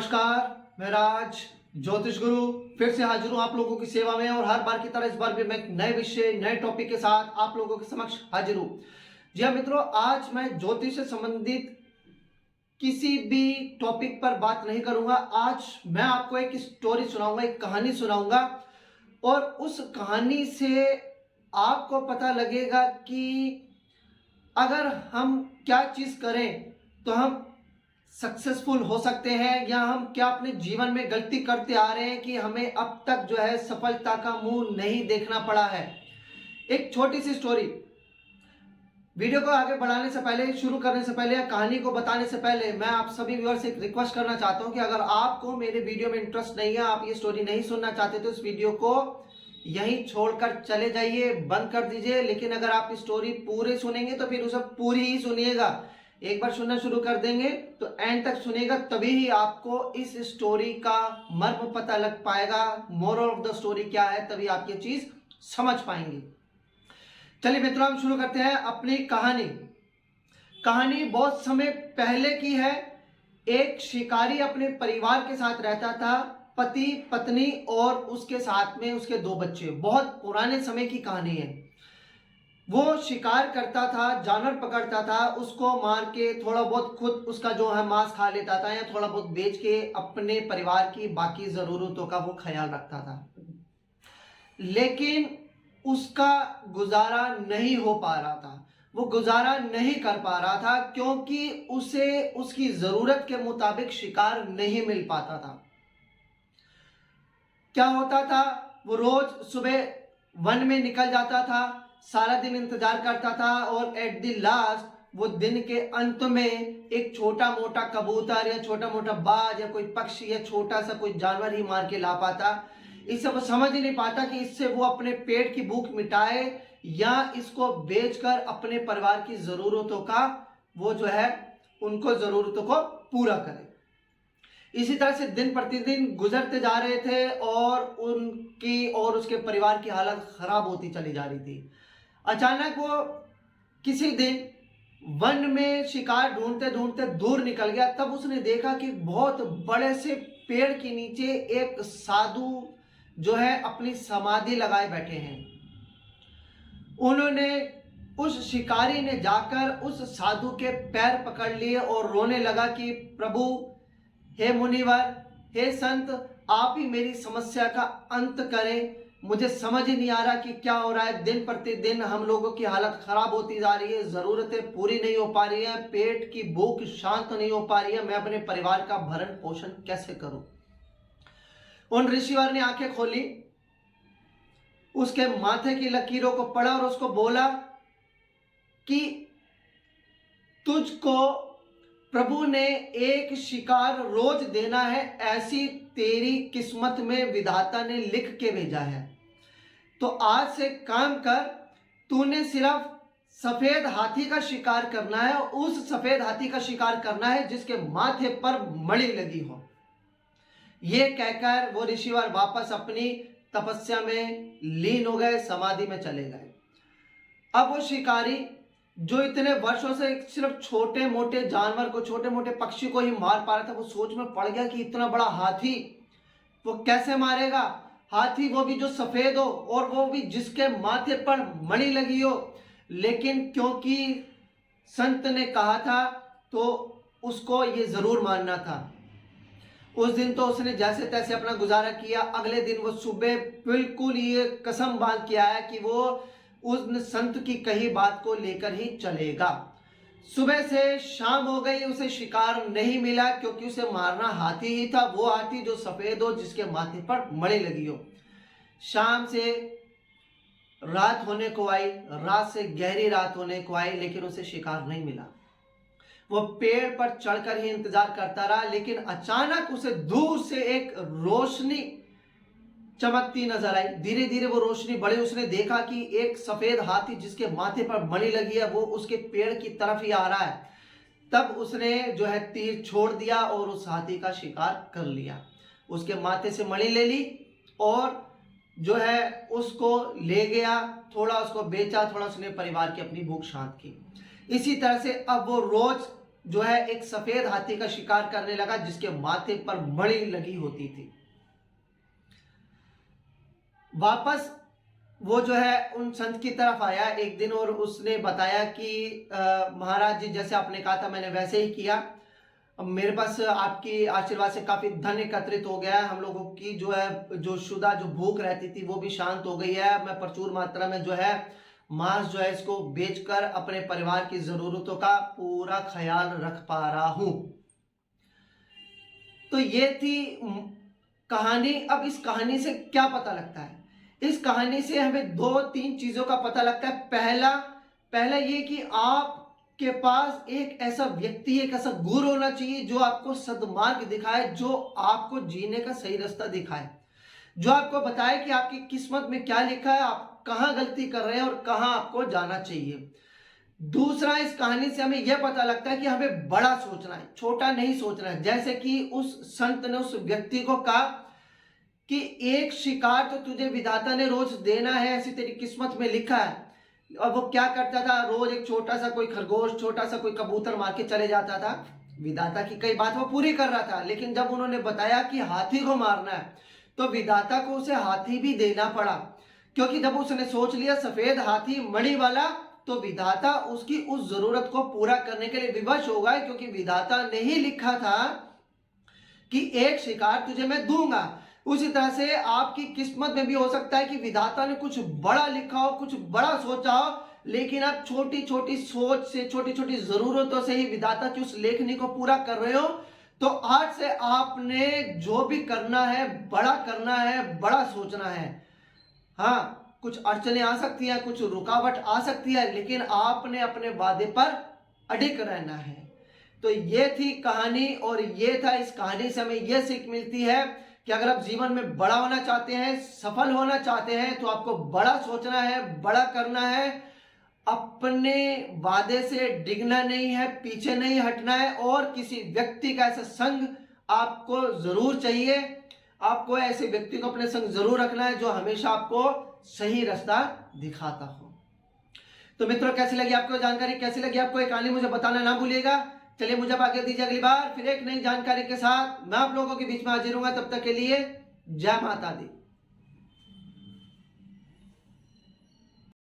नमस्कार, मैं राज ज्योतिष गुरु फिर से हाजिर हूं आप लोगों की सेवा में। और हर बार की तरह इस बार भी मैं एक नए विषय नए टॉपिक के साथ आप लोगों के समक्ष हाजिर हूं। जी हाँ मित्रों, आज मैं ज्योतिष से संबंधित किसी भी टॉपिक पर बात नहीं करूंगा। आज मैं आपको एक स्टोरी सुनाऊंगा, एक कहानी सुनाऊंगा, और उस कहानी से आपको पता लगेगा कि अगर हम क्या चीज करें तो हम सक्सेसफुल हो सकते हैं, या हम क्या अपने जीवन में गलती करते आ रहे हैं कि हमें अब तक जो है सफलता का मुंह नहीं देखना पड़ा है। एक छोटी सी स्टोरी। वीडियो को आगे बढ़ाने से पहले, शुरू करने से पहले या कहानी को बताने से पहले मैं आप सभी व्यूअर्स से एक रिक्वेस्ट करना चाहता हूं कि अगर आपको मेरे वीडियो में इंटरेस्ट नहीं है, आप ये स्टोरी नहीं सुनना चाहते, तो इस वीडियो को यहीं छोड़कर चले जाइए, बंद कर दीजिए। लेकिन अगर आप स्टोरी पूरे सुनेंगे तो फिर उसे पूरी ही सुनिएगा। एक बार सुनना शुरू कर देंगे तो एंड तक सुनेगा, तभी ही आपको इस स्टोरी का मर्म पता लग पाएगा। मोरल ऑफ द स्टोरी क्या है, तभी आप ये चीज समझ पाएंगे। चलिए मित्रों, हम शुरू करते हैं अपनी कहानी। कहानी बहुत समय पहले की है। एक शिकारी अपने परिवार के साथ रहता था, पति पत्नी और उसके साथ में उसके 2 बच्चे। बहुत पुराने समय की कहानी है। वो शिकार करता था, जानवर पकड़ता था, उसको मार के थोड़ा बहुत खुद उसका जो है मांस खा लेता था, या थोड़ा बहुत बेच के अपने परिवार की बाकी जरूरतों का वो ख्याल रखता था। लेकिन उसका गुजारा नहीं हो पा रहा था। वो गुजारा नहीं कर पा रहा था क्योंकि उसे उसकी जरूरत के मुताबिक शिकार नहीं मिल पाता था। क्या होता था, वो रोज सुबह वन में निकल जाता था, सारा दिन इंतजार करता था, और एट द लास्ट वो दिन के अंत में एक छोटा मोटा कबूतर या छोटा मोटा बाज या कोई पक्षी या छोटा सा कोई जानवर ही मार के ला पाता। इससे वो समझ ही नहीं पाता कि इससे वो अपने पेट की भूख मिटाए या इसको बेचकर अपने परिवार की जरूरतों का वो जो है उनको जरूरतों को पूरा करे। इसी तरह से दिन प्रतिदिन गुजरते जा रहे थे और उनकी और उसके परिवार की हालत खराब होती चली जा रही थी। अचानक वो किसी दिन वन में शिकार ढूंढते ढूंढते दूर निकल गया। तब उसने देखा कि बहुत बड़े से पेड़ के नीचे एक साधु जो है अपनी समाधि लगाए बैठे हैं। उन्होंने उस शिकारी ने जाकर उस साधु के पैर पकड़ लिए और रोने लगा कि प्रभु, हे मुनिवर, हे संत, आप ही मेरी समस्या का अंत करें। मुझे समझ ही नहीं आ रहा कि क्या हो रहा है। दिन प्रतिदिन हम लोगों की हालत खराब होती जा रही है, जरूरतें पूरी नहीं हो पा रही है, पेट की भूख शांत नहीं हो पा रही है। मैं अपने परिवार का भरण पोषण कैसे करूं। उन ऋषिवर ने आंखें खोली, उसके माथे की लकीरों को पढ़ा और उसको बोला कि तुझको प्रभु ने एक शिकार रोज देना है, ऐसी तेरी किस्मत में विधाता ने लिख के भेजा है। तो आज से काम कर, तूने सिर्फ सफेद हाथी का शिकार करना है, उस सफेद हाथी का शिकार करना है जिसके माथे पर मणि लगी हो। यह कहकर वो ऋषिवर वापस अपनी तपस्या में लीन हो गए, समाधि में चले गए। अब वो शिकारी जो इतने वर्षों से सिर्फ छोटे मोटे जानवर को, छोटे मोटे पक्षी को ही मार पा रहा था, वो सोच में पड़ गया कि इतना बड़ा हाथी वो कैसे मारेगा। हाथी वो भी जो सफेद हो और वो भी जिसके माथे पर मणि लगी हो। लेकिन क्योंकि संत ने कहा था तो उसको ये जरूर मानना था। उस दिन तो उसने जैसे तैसे अपना गुजारा किया। अगले दिन वो सुबह बिल्कुल ये कसम बांध के आया कि वो उस संत की कही बात को लेकर ही चलेगा। सुबह से शाम हो गई, उसे शिकार नहीं मिला क्योंकि उसे मारना हाथी ही था, वो हाथी जो सफेद हो, जिसके माथे पर मणि लगी हो। शाम से रात होने को आई, रात से गहरी रात होने को आई, लेकिन उसे शिकार नहीं मिला। वो पेड़ पर चढ़कर ही इंतजार करता रहा। लेकिन अचानक उसे दूर से एक रोशनी चमकती नजर आई। धीरे धीरे वो रोशनी बढ़ी। उसने देखा कि एक सफेद हाथी जिसके माथे पर मणि लगी है वो उसके पेड़ की तरफ ही आ रहा है। तब उसने जो है तीर छोड़ दिया और उस हाथी का शिकार कर लिया। उसके माथे से मणि ले ली और जो है उसको ले गया। थोड़ा उसको बेचा, थोड़ा उसने परिवार की अपनी भूख शांत की। इसी तरह से अब वो रोज जो है एक सफेद हाथी का शिकार करने लगा जिसके माथे पर मणि लगी होती थी। वापस वो जो है उन संत की तरफ आया एक दिन और उसने बताया कि महाराज जी, जैसे आपने कहा था मैंने वैसे ही किया। अब मेरे पास आपकी आशीर्वाद से काफी धन एकत्रित हो गया है। हम लोगों की जो है जो शुदा जो भूख रहती थी वो भी शांत हो गई है। मैं प्रचुर मात्रा में जो है मांस जो है इसको बेचकर अपने परिवार की जरूरतों का पूरा ख्याल रख पा रहा हूं। तो ये थी कहानी। अब इस कहानी से क्या पता लगता है? इस कहानी से हमें 2-3 चीजों का पता लगता है। पहला ये कि आपके पास एक ऐसा व्यक्ति, एक ऐसा गुरु होना चाहिए जो आपको सद्मार्ग दिखाए, जो आपको जीने का सही रास्ता दिखाए, जो आपको बताए कि आपकी किस्मत में क्या लिखा है, आप कहां गलती कर रहे हैं और कहां आपको जाना चाहिए। दूसरा, इस कहानी से हमें यह पता लगता है कि हमें बड़ा सोचना है, छोटा नहीं सोचना है। जैसे कि उस संत ने उस व्यक्ति को कहा कि एक शिकार तो तुझे विधाता ने रोज देना है, ऐसी तेरी किस्मत में लिखा है। और वो क्या करता था, रोज एक छोटा सा कोई खरगोश, छोटा सा कोई कबूतर मार के चले जाता था। विधाता की कई बात वो पूरी कर रहा था, लेकिन जब उन्होंने बताया कि हाथी को मारना है तो विधाता को उसे हाथी भी देना पड़ा, क्योंकि जब उसने सोच लिया सफेद हाथी मणि वाला, तो विधाता उसकी उस जरूरत को पूरा करने के लिए विवश हो गए, क्योंकि विधाता ने ही लिखा था कि एक शिकार तुझे मैं दूंगा। उसी तरह से आपकी किस्मत में भी हो सकता है कि विधाता ने कुछ बड़ा लिखा हो, कुछ बड़ा सोचा हो, लेकिन आप छोटी छोटी सोच से, छोटी छोटी जरूरतों से ही विधाता की उस लेखनी को पूरा कर रहे हो। तो आज से आपने जो भी करना है, बड़ा करना है, बड़ा सोचना है। हाँ, कुछ अड़चने आ सकती हैं, कुछ रुकावट आ सकती है, लेकिन आपने अपने वादे पर अडिग रहना है। तो ये थी कहानी, और ये था, इस कहानी से हमें यह सीख मिलती है कि अगर आप जीवन में बड़ा होना चाहते हैं, सफल होना चाहते हैं, तो आपको बड़ा सोचना है, बड़ा करना है। अपने वादे से डिगना नहीं है, पीछे नहीं हटना है, और किसी व्यक्ति का ऐसा संग आपको जरूर चाहिए। आपको ऐसे व्यक्ति को अपने संग जरूर रखना है जो हमेशा आपको सही रास्ता दिखाता हो। तो मित्रों, कैसी लगी आपको जानकारी, कैसी लगी आपको ये कहानी, मुझे बताना ना भूलिएगा। चलिए, मुझे आगे दीजिए, अगली बार फिर एक नई जानकारी के साथ मैं आप लोगों के बीच में हाजिर हूंगा। तब तक के लिए जय माता दी।